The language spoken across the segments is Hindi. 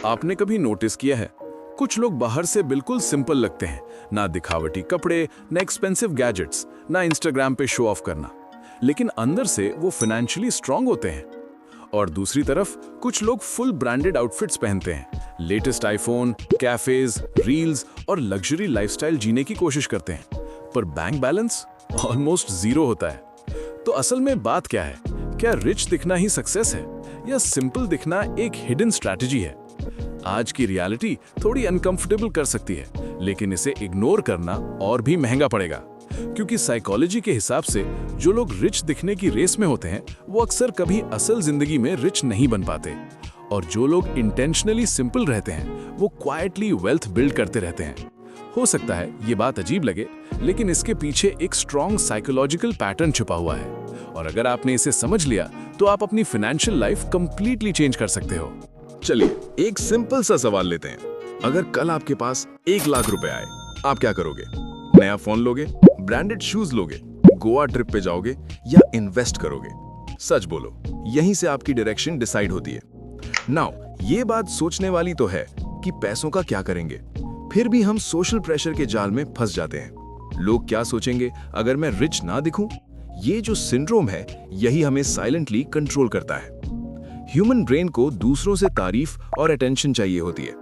आपने कभी नोटिस किया है, कुछ लोग बाहर से बिल्कुल सिंपल लगते हैं, ना दिखावटी कपड़े, ना एक्सपेंसिव गैजेट्स, ना इंस्टाग्राम पे शो ऑफ करना, लेकिन अंदर से वो फाइनेंशियली स्ट्रांग होते हैं। और दूसरी तरफ कुछ लोग फुल ब्रांडेड आउटफिट्स पहनते हैं, लेटेस्ट आईफोन, कैफेज, रील्स और लग्जरी लाइफस्टाइल जीने की कोशिश करते हैं, पर बैंक बैलेंस ऑलमोस्ट जीरो होता है। तो असल में बात क्या है? क्या रिच दिखना ही सक्सेस है, या सिंपल दिखना एक हिडन स्ट्रैटेजी है? आज की रियलिटी थोड़ी अनकंफर्टेबल कर सकती है, लेकिन इसे इग्नोर करना और भी महंगा पड़ेगा, क्योंकि साइकोलॉजी के हिसाब से जो लोग रिच दिखने की रेस में होते हैं वो अक्सर कभी असल जिंदगी में रिच नहीं बन पाते, और जो लोग इंटेंशनली सिंपल रहते हैं वो क्वाइटली वेल्थ बिल्ड करते रहते हैं। हो सकता है ये बात अजीब लगे, लेकिन इसके पीछे एक स्ट्रॉन्ग साइकोलॉजिकल पैटर्न छुपा हुआ है, और अगर आपने इसे समझ लिया तो आप अपनी फाइनेंशियल लाइफ कंप्लीटली चेंज कर सकते हो। चलिए एक सिंपल सा सवाल लेते हैं। अगर कल आपके पास 1 लाख रुपए आए, आप क्या करोगे? नया फोन लोगे, ब्रांडेड शूज लोगे, गोवा ट्रिप पे जाओगे, या इन्वेस्ट करोगे? सच बोलो, यहीं से आपकी डायरेक्शन डिसाइड होती है। नाउ ये बात सोचने वाली तो है कि पैसों का क्या करेंगे, फिर भी हम सोशल प्रेशर के जाल में फंस जाते हैं। लोग क्या सोचेंगे अगर मैं रिच ना दिखूं? ये जो सिंड्रोम है, यही हमें साइलेंटली कंट्रोल करता है। ह्यूमन ब्रेन को दूसरों से तारीफ और अटेंशन चाहिए होती है।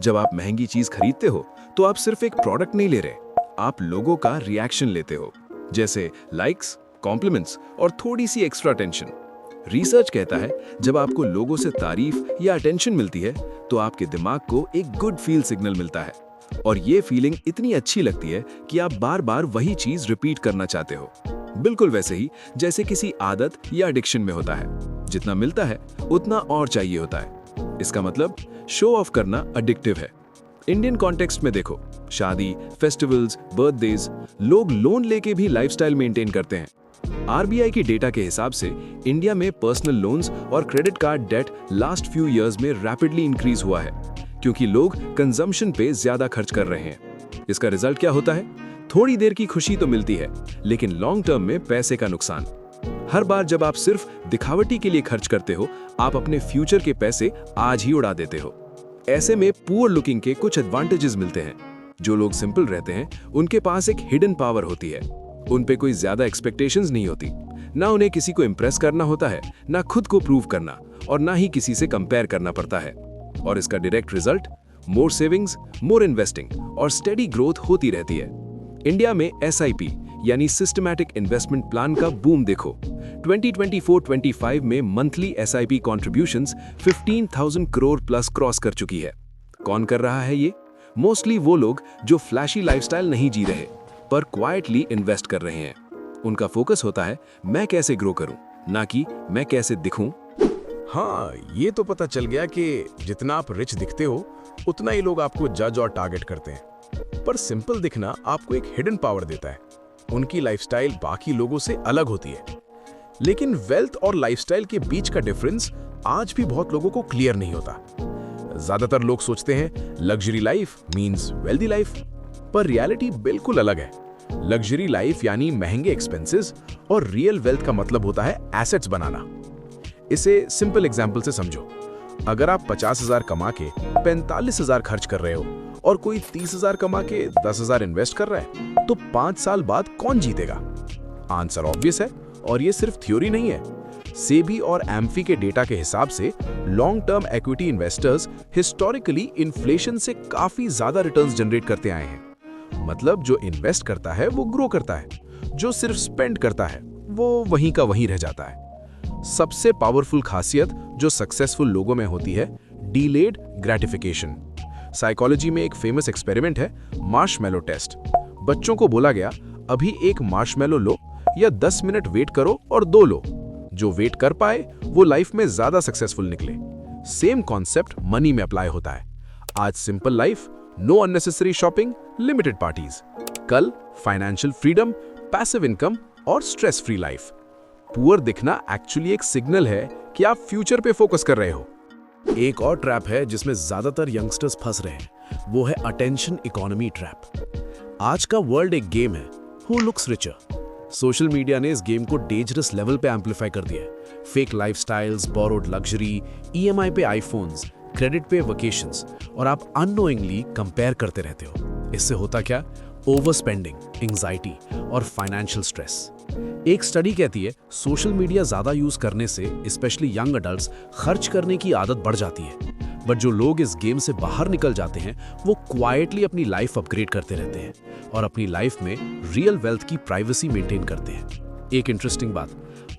जब आप महंगी चीज खरीदते हो तो आप सिर्फ एक प्रोडक्ट नहीं ले रहे, आप लोगों का रिएक्शन लेते हो, जैसे लाइक्स, कॉम्प्लीमेंट्स और थोड़ी सी एक्स्ट्रा टेंशन। रिसर्च कहता है जब आपको लोगों से तारीफ या अटेंशन मिलती है तो आपके दिमाग को एक गुड फील सिग्नल मिलता है, और ये फीलिंग इतनी अच्छी लगती है कि आप बार बार वही चीज रिपीट करना चाहते हो। बिल्कुल वैसे ही जैसे किसी आदत या एडिक्शन में होता है, जितना मिलता है उतना और चाहिए होता है। इसका मतलब शो ऑफ करना एडिक्टिव है। इंडियन कॉन्टेक्स्ट में देखो, शादी, फेस्टिवल्स, बर्थडेज, लोग लोन लेके भी लाइफस्टाइल मेंटेन करते हैं। आरबीआई की डेटा के हिसाब से इंडिया में पर्सनल लोन्स और credit card debt last few years में रैपिडली इंक्रीज हुआ है, क्योंकि लोग कंजम्पशन पे ज्यादा खर्च कर रहे हैं। इसका रिजल्ट क्या होता है? थोड़ी देर की खुशी तो मिलती है, लेकिन लॉन्ग टर्म में पैसे का नुकसान। हर बार जब आप सिर्फ दिखावटी के लिए खर्च करते हो, आप अपने फ्यूचर के पैसे आज ही उड़ा देते हो। ऐसे में पुअर लुकिंग के कुछ एडवांटेजेस मिलते हैं। जो लोग सिंपल रहते हैं उनके पास एक हिडन पावर होती है। उन पे कोई ज्यादा एक्सपेक्टेशंस नहीं होती, ना उन्हें किसी को इम्प्रेस करना होता है, ना खुद को प्रूव करना, और ना ही किसी से कंपेयर करना पड़ता है। और इसका डायरेक्ट रिजल्ट मोर सेविंग्स, मोर इन्वेस्टिंग और स्टेडी ग्रोथ होती रहती है। इंडिया में एसआईपी यानी सिस्टमैटिक इन्वेस्टमेंट प्लान का बूम देखो। 2024-25 में monthly SIP contributions 15,000 crore plus cross कर चुकी है। कौन कर रहा है ये? मोस्टली वो लोग जो फ्लैशी लाइफस्टाइल नहीं जी रहे, पर क्वाइटली इन्वेस्ट कर रहे हैं। उनका फोकस होता है मैं कैसे ग्रो करूं, ना कि मैं कैसे दिखूं। हाँ, ये तो पता चल गया कि जितना आप रिच दिखते हो उतना ही लोग आपको जज और टारगेट करते हैं। पर सिंपल दिखना आपको एक हिडन पावर देता है। उनकी लाइफस्टाइल बाकी लोगों से अलग होती है। लेकिन वेल्थ और लाइफस्टाइल के बीच का डिफरेंस आज भी बहुत लोगों को क्लियर नहीं होता। ज्यादातर लोग सोचते हैं luxury life means wealthy life, पर रियलिटी बिल्कुल अलग है। लग्जरी लाइफ यानी महंगे एक्सपेंसेस, और रियल वेल्थ का मतलब होता है एसेट्स बनाना। इसे सिंपल एग्जांपल से समझो। अगर आप 50,000 कमा के 45,000 खर्च कर रहे हो और कोई 30,000 कमा के 10,000 इन्वेस्ट कर रहा है, तो 5 साल बाद कौन जीतेगा? आंसर ऑब्वियस है, और ये सिर्फ थ्योरी नहीं है। सेबी और एम्फी के डेटा के हिसाब से long term equity investors historically inflation से काफी ज्यादा रिटर्न्स जनरेट करते आए हैं। मतलब जो इन्वेस्ट करता है वो ग्रो करता है, जो सिर्फ स्पेंड करता है वो वहीं का वहीं रह जाता है। सबसे पावरफुल खासियत जो सक्सेसफुल लोगों में होती है, डिलेड ग्रेटिफिकेशन। साइकोलॉजी में एक फेमस एक्सपेरिमेंट है मार्शमैलो टेस्ट। बच्चों को बोला गया अभी एक मार्शमैलो लो या 10 मिनट वेट करो और 2 लो। जो वेट कर पाए वो लाइफ में ज्यादा सक्सेसफुल निकले। सेम कॉन्सेप्ट मनी में अप्लाई होता है। आज simple life, know unnecessary shopping, limited parties. कल फाइनेंशियल फ्रीडम, पैसिव इनकम और स्ट्रेस फ्री लाइफ। पुअर दिखना एक्चुअली एक सिग्नल है कि आप फ्यूचर पे फोकस कर रहे हो। एक और ट्रैप है जिसमें ज्यादातर यंगस्टर्स फंस रहे हैं, वो है अटेंशन इकोनॉमी ट्रैप। आज का वर्ल्ड एक गेम है, who looks richer. Social media ने इस गेम को डेंजरस लेवल पे एम्पलीफाई कर दिया है। Fake lifestyles, borrowed luxury, EMI पे आईफोन्स, क्रेडिट पे वेकेशंस, और आप अननोइंगली कंपेयर करते रहते हो। इससे होता क्या? ओवर स्पेंडिंग, एंजाइटी और फाइनेंशियल स्ट्रेस। एक स्टडी कहती है सोशल मीडिया ज्यादा यूज करने से स्पेशली यंग अडल्ट्स खर्च करने की आदत बढ़ जाती है, बट जो लोग इस गेम से बाहर निकल जाते हैं वो क्वाइटली अपनी लाइफ अपग्रेड करते रहते हैं और अपनी लाइफ में रियल वेल्थ की प्राइवेसी मेंटेन करते हैं। एक इंटरेस्टिंग बात,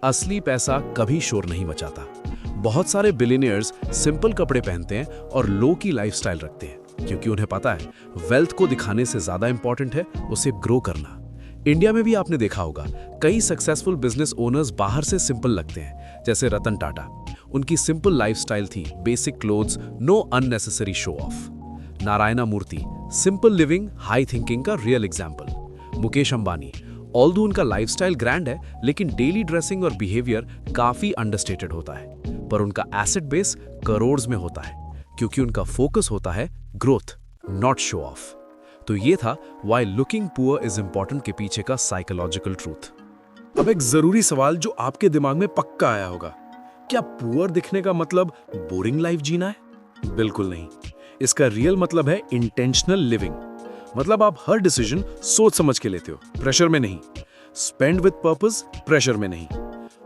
असली पैसा कभी शोर नहीं मचाता। बहुत सारे बिलियनियर्स सिंपल कपड़े पहनते हैं और लो की लाइफस्टाइल रखते हैं क्योंकि उन्हें पता है वेल्थ को दिखाने से ज्यादा इंपॉर्टेंट है उसे ग्रो करना। इंडिया में भी आपने देखा होगा कई सक्सेसफुल बिजनेस ओनर्स बाहर से सिंपल लगते हैं, जैसे रतन टाटा। उनकी सिंपल लाइफस्टाइल थी, basic clothes, no unnecessary show off. Narayana Murthy, simple living, high thinking का real example. Mukesh Ambani, although उनका लाइफस्टाइल ग्रैंड है लेकिन डेली ड्रेसिंग और बिहेवियर काफी अंडरस्टेटेड होता है, पर उनका एसेट बेस करोड़ में होता है क्योंकि उनका फोकस होता है ग्रोथ, नॉट शो ऑफ। तो ये था why looking poor is important के पीछे का साइकोलॉजिकल ट्रूथ। अब एक जरूरी सवाल जो आपके दिमाग में पक्का आया होगा, क्या पुअर दिखने का मतलब बोरिंग लाइफ जीना है? बिल्कुल नहीं। इसका रियल मतलब है इंटेंशनल लिविंग। मतलब आप हर डिसीजन सोच समझ के लेते हो, प्रेशर में नहीं। स्पेंड विद पर्पस, प्रेशर में नहीं।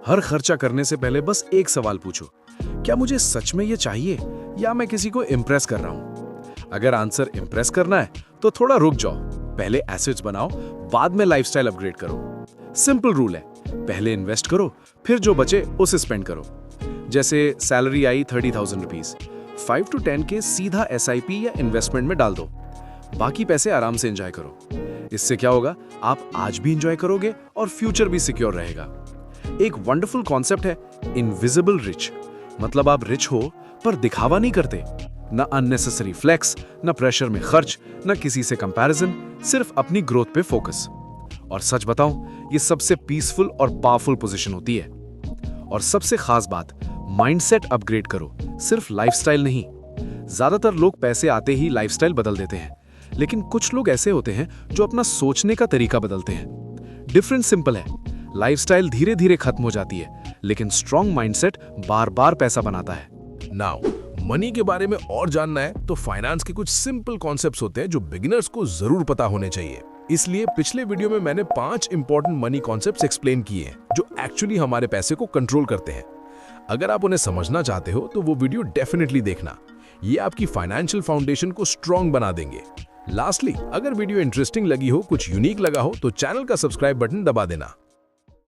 हर खर्चा करने से पहले बस एक सवाल पूछो, क्या मुझे सच में ये चाहिए या मैं किसी को इम्प्रेस कर रहा हूं? अगर आंसर इम्प्रेस करना है तो थोड़ा रुक जाओ, पहले एसेट्स बनाओ, बाद में लाइफस्टाइल अपग्रेड करो। सिंपल रूल है, पहले इन्वेस्ट करो, फिर जो बचे उसे स्पेंड करो। जैसे सैलरी आई 30,000 रुपीज, 5 to 10 के सीधा SIP या इन्वेस्टमेंट में डाल दो, बाकी पैसे आराम से एंजॉय करो। इससे क्या होगा, आप आज भी एंजॉय करोगे और फ्यूचर भी सिक्योर रहेगा। एक वंडरफुल कॉन्सेप्ट है इनविजिबल रिच। मतलब आप रिच हो पर दिखावा नहीं करते, ना अननेसेसरी फ्लेक्स, ना प्रेशर में खर्च, ना किसी से कंपैरिजन, सिर्फ अपनी ग्रोथ पे फोकस। और सच बताऊं, ये सबसे पीसफुल और पावरफुल पोजीशन होती है। और सबसे खास बात, माइंडसेट अपग्रेड करो, सिर्फ लाइफस्टाइल नहीं। ज्यादातर लोग पैसे आते ही लाइफस्टाइल बदल देते हैं, लेकिन कुछ लोग ऐसे होते हैं जो अपना सोचने का तरीका बदलते हैं। डिफरेंस सिंपल है, लाइफस्टाइल धीरे धीरे खत्म हो जाती है, लेकिन स्ट्रॉन्ग माइंडसेट बार बार पैसा बनाता है। नाउ मनी के बारे में और जानना है तो फाइनेंस के कुछ सिंपल कॉन्सेप्ट्स होते हैं जो बिगिनर्स को जरूर पता होने चाहिए। इसलिए पिछले वीडियो में मैंने 5 इंपॉर्टेंट मनी कॉन्सेप्ट्स एक्सप्लेन किए हैं जो एक्चुअली हमारे पैसे को कंट्रोल करते हैं। अगर आप उन्हें समझना चाहते हो तो वो वीडियो डेफिनेटली देखना, ये आपकी फाइनेंशियल फाउंडेशन को स्ट्रॉन्ग बना देंगे। लास्टली, अगर वीडियो इंटरेस्टिंग लगी हो, कुछ यूनिक लगा हो तो चैनल का सब्सक्राइब बटन दबा देना।